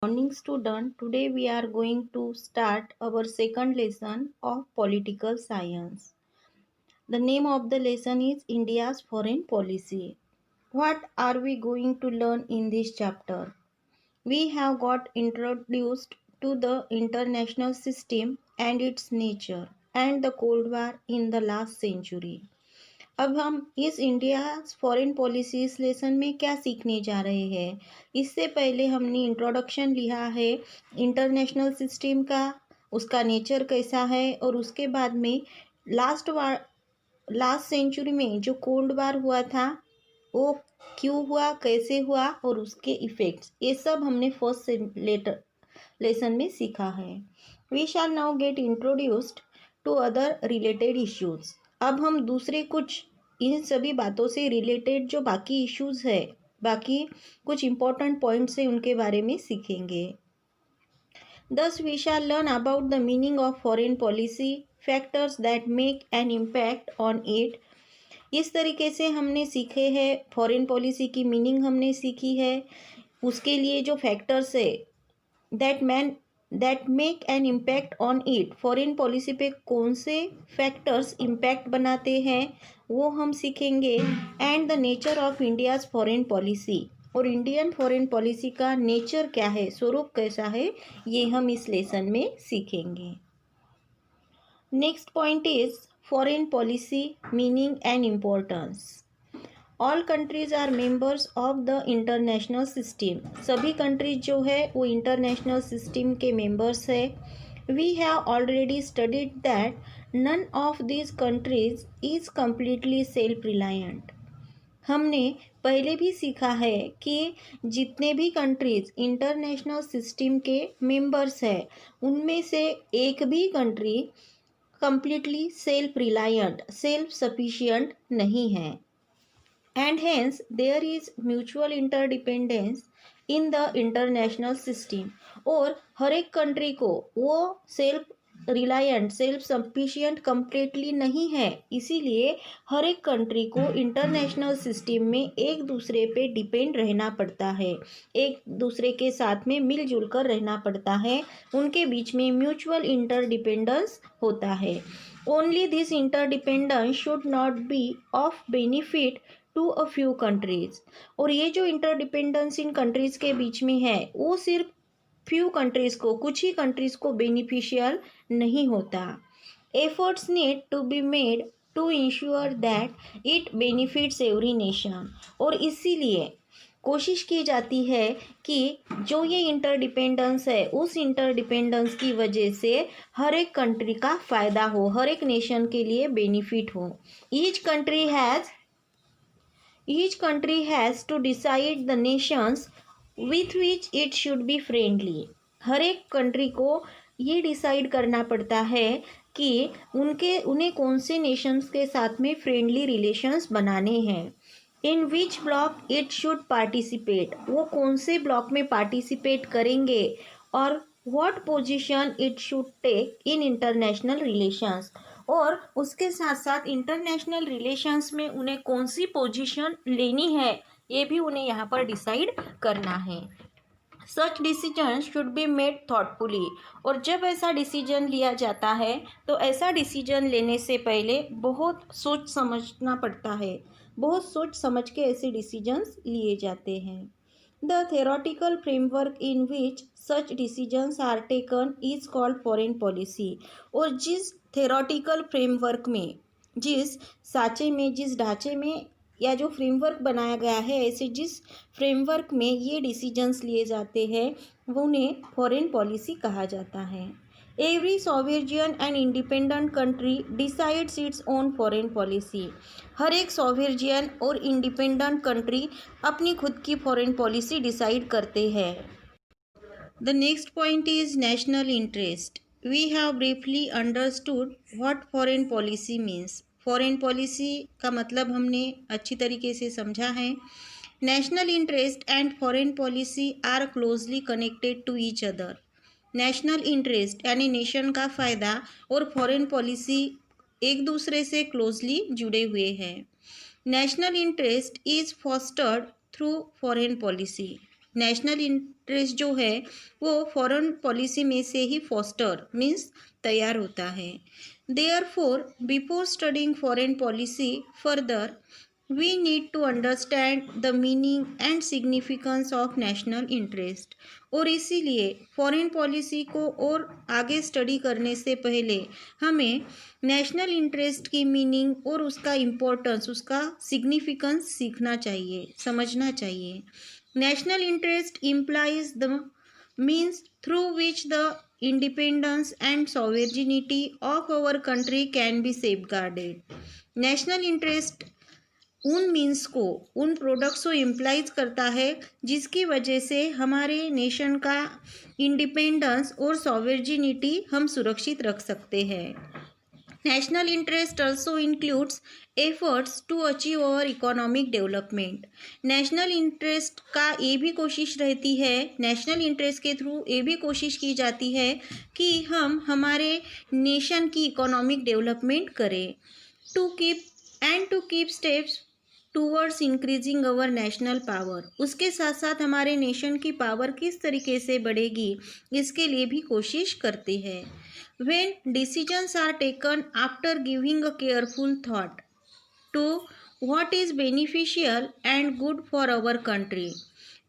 Morning student, today we are going to start our second lesson of political science. The name of the lesson is India's foreign policy. What are we going to learn in this chapter? We have got introduced to the international system and its nature and the Cold War in the last century. अब हम इस India foreign policy इस lesson में क्या सीखने जा रहे हैं। इससे पहले हमने इंट्रोडक्शन लिया है इंटरनेशनल सिस्टम का, उसका नेचर कैसा है, और उसके बाद में लास्ट सेंचुरी में जो कोल्ड वार हुआ था वो क्यों हुआ, कैसे हुआ और उसके इफ़ेक्ट्स, ये सब हमने फर्स्ट लेसन में सीखा है। We shall now get introduced to other related issues. अब हम दूसरे कुछ इन सभी बातों से रिलेटेड जो बाकी इश्यूज है, बाकी कुछ इम्पोर्टेंट पॉइंट्स है, उनके बारे में सीखेंगे। Thus we shall learn about the meaning of foreign policy, factors that make an impact on it। इस तरीके से हमने सीखे हैं, फॉरेन पॉलिसी की मीनिंग हमने सीखी है, उसके लिए जो फैक्टर्स है that make an impact on it, foreign policy पे कौन से फैक्टर्स इम्पैक्ट बनाते हैं वो हम सीखेंगे। And the nature of India's foreign policy, और इंडियन फॉरेन पॉलिसी का नेचर क्या है, स्वरूप कैसा है, ये हम इस लेसन में सीखेंगे। Next point is foreign policy meaning and importance. All countries are members of the international system, सभी कंट्रीज जो है वो इंटरनेशनल सिस्टम के मेंबर्स है। We have already studied that none of this countries is completely self reliant. हमने पहले भी सीखा है कि जितने भी कंट्रीज इंटरनेशनल सिस्टम के मेंबर्स है उनमें से एक भी country completely self reliant, self sufficient नहीं है। And hence there is mutual interdependence in the international system। और हर एक कंट्री को वो self reliant, self sufficient completely नहीं है, इसीलिए हर एक कंट्री को इंटरनेशनल सिस्टम में एक दूसरे पे डिपेंड रहना पड़ता है, एक दूसरे के साथ में मिलजुल कर रहना पड़ता है, उनके बीच में म्यूचुअल इंटरडिपेंडेंस होता है। Only this interdependence should not be of benefit to a few countries, और ये जो इंटरडिपेंडेंस इन कंट्रीज के बीच में है वो सिर्फ फ्यू कंट्रीज को, कुछ ही कंट्रीज को बेनिफिशियल नहीं होता। Efforts need to be made to ensure that it benefits every nation, और इसीलिए कोशिश की जाती है कि जो ये इंटरडिपेंडेंस है उस इंटरडिपेंडेंस की वजह से हर एक कंट्री का फ़ायदा हो, हर एक नेशन के लिए बेनिफिट हो। Each country has to decide the nations with which it should be friendly। हर एक कंट्री को ये डिसाइड करना पड़ता है कि उन्हें कौन से नेशंस के साथ में फ्रेंडली रिलेशंस बनाने हैं। In which bloc it should participate, वो कौन से ब्लॉक में पार्टिसिपेट करेंगे, और what position it should take in international relations, और उसके साथ साथ इंटरनेशनल रिलेशंस में उन्हें कौन सी पोजीशन लेनी है ये भी उन्हें यहाँ पर डिसाइड करना है। Such decision should be made thoughtfully, और जब ऐसा डिसीजन लिया जाता है तो ऐसा डिसीजन लेने से पहले बहुत सोच समझना पड़ता है, बहुत सोच समझ के ऐसे डिसीजंस लिए जाते हैं। The theoretical framework in which such decisions are taken is called foreign policy, और जिस थेरोटिकल फ्रेमवर्क में, जिस साँचे में, जिस ढांचे में या जो फ्रेमवर्क बनाया गया है, ऐसे जिस फ्रेमवर्क में ये डिसीजंस लिए जाते हैं वो उन्हें फॉरेन पॉलिसी कहा जाता है। Every sovereign and independent country decides its own foreign policy, हर एक सॉवेरियन और इंडिपेंडेंट कंट्री अपनी खुद की फॉरेन पॉलिसी डिसाइड करते हैं। The next point is national interest. We have briefly understood what foreign policy means. Foreign policy का मतलब हमने अच्छी तरीके से समझा है। National interest and foreign policy are closely connected to each other. National interest यानी नेशन का फ़ायदा और फॉरेन पॉलिसी एक दूसरे से क्लोजली जुड़े हुए हैं। National interest is fostered through foreign policy. National interest जो है वो फॉरेन पॉलिसी में से ही फॉस्टर मीन्स तैयार होता है। Therefore before studying foreign policy further we need to understand the meaning and significance of national interest। और इसीलिए फॉरेन पॉलिसी को और आगे स्टडी करने से पहले हमें नेशनल इंटरेस्ट की मीनिंग और उसका इम्पोर्टेंस, उसका सिग्निफिकेंस सीखना चाहिए, समझना चाहिए। National interest implies the means through which the independence and sovereignty of our country can be safeguarded। National interest उन मीन्स को, उन प्रोडक्ट्स को इम्प्लाइज करता है जिसकी वजह से हमारे नेशन का इंडिपेंडेंस और सॉवरेनिटी हम सुरक्षित रख सकते हैं। National interest also includes efforts to achieve our economic development. National interest का ये भी कोशिश रहती है, नेशनल इंटरेस्ट के थ्रू ये भी कोशिश की जाती है कि हम हमारे नेशन की इकोनॉमिक डेवलपमेंट करें। To keep steps towards increasing our national power. उसके साथ साथ हमारे नेशन की पावर किस तरीके से बढ़ेगी इसके लिए भी कोशिश करते हैं। When decisions are taken after giving a careful thought to what is beneficial and good for our country.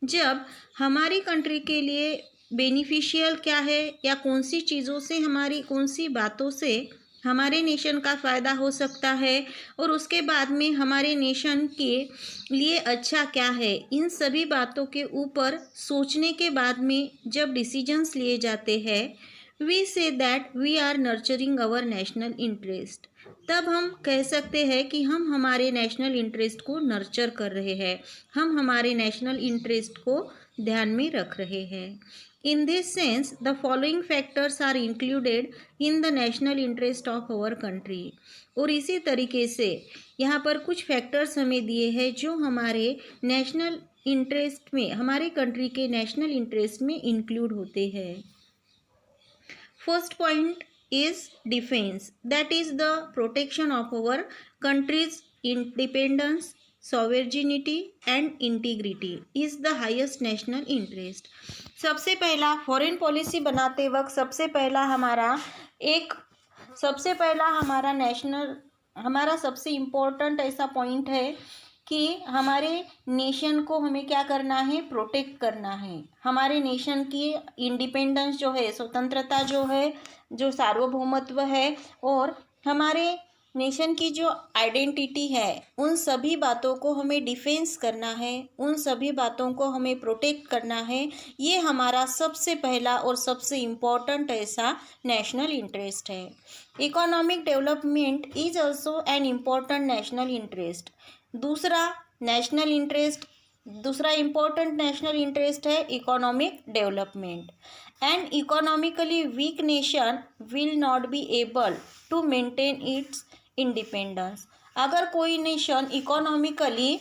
जब हमारी कंट्री के लिए बेनिफिशियल क्या है या कौन सी चीज़ों से, हमारी कौन सी बातों से हमारे नेशन का फ़ायदा हो सकता है और उसके बाद में हमारे नेशन के लिए अच्छा क्या है, इन सभी बातों के ऊपर सोचने के बाद में जब डिसीजंस लिए जाते हैं, we see that we are nurturing our national interest. तब हम कह सकते हैं कि हम हमारे नेशनल इंटरेस्ट को नर्चर कर रहे हैं, हम हमारे नेशनल इंटरेस्ट को ध्यान में रख रहे हैं। In this sense, the following factors are included in the national interest of our country। और इसी तरीके से यहाँ पर कुछ फैक्टर्स हमें दिए हैं जो हमारे नेशनल इंटरेस्ट में, हमारे कंट्री के नेशनल इंटरेस्ट में इंक्लूड होते हैं। First point is defence, that is the protection of our countries independence, sovereignty and integrity is the highest national interest. सबसे पहला फॉरेन पॉलिसी बनाते वक्त सबसे पहला हमारा नेशनल, हमारा सबसे इम्पोर्टेंट ऐसा पॉइंट है कि हमारे नेशन को हमें क्या करना है, प्रोटेक्ट करना है। हमारे नेशन की इंडिपेंडेंस जो है, स्वतंत्रता जो है, जो सार्वभौमत्व है और हमारे नेशन की जो आइडेंटिटी है, उन सभी बातों को हमें डिफेंस करना है, उन सभी बातों को हमें प्रोटेक्ट करना है। ये हमारा सबसे पहला और सबसे इम्पोर्टेंट ऐसा नेशनल इंटरेस्ट है। Economic development is also an important national interest. दूसरा इम्पोर्टेंट नेशनल इंटरेस्ट है economic development. An economically weak nation will not be able to maintain its independence. अगर कोई नेशन इकोनॉमिकली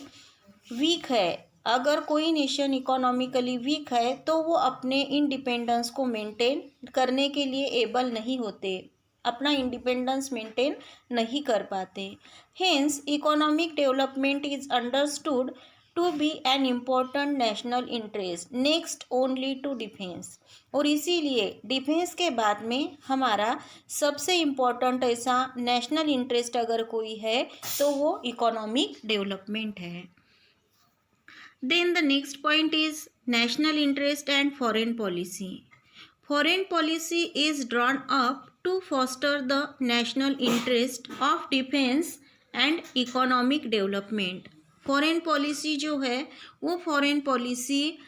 वीक है तो वो अपने इंडिपेंडेंस को मेंटेन करने के लिए एबल नहीं होते, अपना इंडिपेंडेंस मेंटेन नहीं कर पाते। Hence economic development is understood to be an important national interest next only to defence. और इसीलिए डिफेंस के बाद में हमारा सबसे इम्पोर्टेंट ऐसा नेशनल इंटरेस्ट अगर कोई है तो वो इकोनॉमिक डेवलपमेंट है। Then the next point is national interest and foreign policy. Foreign policy is drawn up to foster the national interest of defence and economic development. Foreign policy जो है वो foreign policy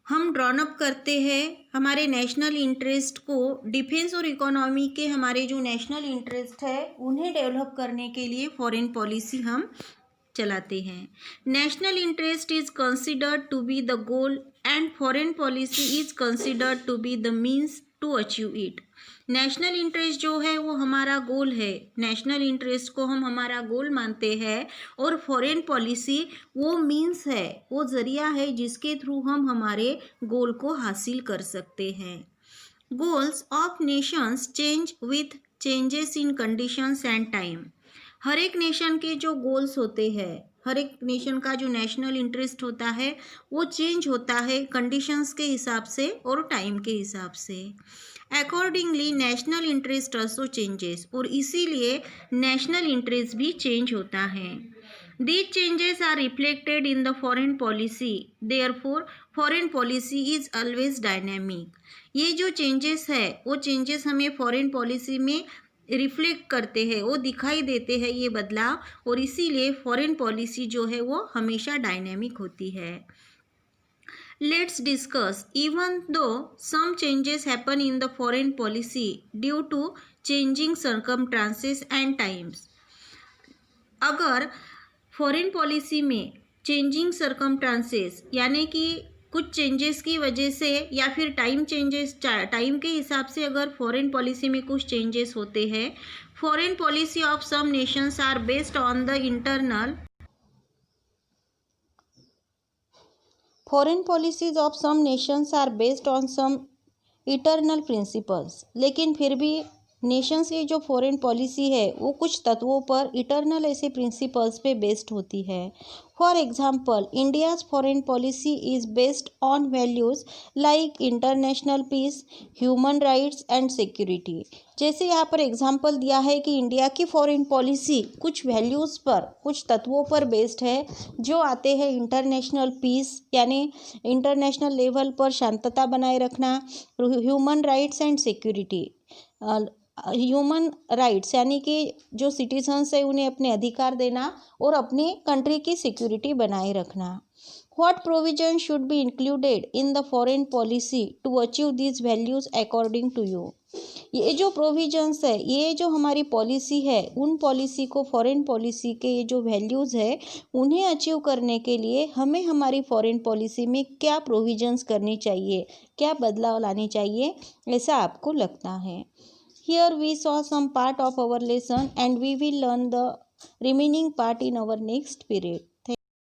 हम drawn up करते हैं हमारे national interest को, defence और economy के हमारे जो नेशनल इंटरेस्ट है उन्हें डेवलप करने के लिए फॉरेन पॉलिसी हम चलाते हैं। National interest is considered to be the goal and foreign policy is considered to be the means to achieve it. National interest जो है वो हमारा गोल है, नेशनल इंटरेस्ट को हम हमारा गोल मानते हैं और फॉरेन पॉलिसी वो मीन्स है, वो ज़रिया है जिसके थ्रू हम हमारे गोल को हासिल कर सकते हैं। Goals of nations change with changes in conditions and time. हर एक नेशन के जो गोल्स होते हैं हर एक नेशन का जो नेशनल इंटरेस्ट होता है वो चेंज होता है कंडीशंस के हिसाब से और टाइम के हिसाब से। Accordingly national interest also changes, और इसीलिए नेशनल इंटरेस्ट भी चेंज होता है। These changes are reflected in the foreign policy. Therefore, foreign policy is always dynamic. ये जो चेंजेस है वो चेंजेस हमें फॉरेन पॉलिसी में रिफ्लेक्ट करते हैं, वो दिखाई देते हैं ये बदलाव, और इसीलिए फॉरेन पॉलिसी जो है वो हमेशा डायनेमिक होती है। Let's discuss. Even though some changes happen in the foreign policy due to changing circumstances and times. अगर फॉरेन पॉलिसी में चेंजिंग सर्कमस्टांसेस यानी कि कुछ चेंजेस की वजह से या फिर टाइम के हिसाब से अगर फॉरेन पॉलिसी में कुछ चेंजेस होते हैं, foreign policy of some nations are based on the internal foreign policies of some nations are based on some eternal principles. लेकिन फिर भी नेशंस की जो फॉरेन पॉलिसी है वो कुछ तत्वों पर, इटरनल ऐसे प्रिंसिपल्स पे बेस्ड होती है। For example, India's foreign policy is based on values like international peace, human rights and security. जैसे यहाँ पर एग्जांपल दिया है कि इंडिया की फॉरेन पॉलिसी कुछ वैल्यूज़ पर, कुछ तत्वों पर बेस्ड है जो आते हैं इंटरनेशनल पीस यानी इंटरनेशनल लेवल पर शांतता बनाए रखना, human rights and security. Human rights यानी कि जो सिटीजन्स है उन्हें अपने अधिकार देना और अपनी कंट्री की सिक्योरिटी बनाए रखना। What provision should be included in the foreign policy to achieve these values according to you. ये जो प्रोविजंस है, ये जो हमारी पॉलिसी है, उन पॉलिसी को, फॉरेन पॉलिसी के ये जो वैल्यूज़ है उन्हें अचीव करने के लिए हमें हमारी फॉरेन पॉलिसी में क्या प्रोविजंस करनी चाहिए, क्या बदलाव लाने चाहिए, ऐसा आपको लगता है। Here we saw some part of our lesson and we will learn the remaining part in our next period.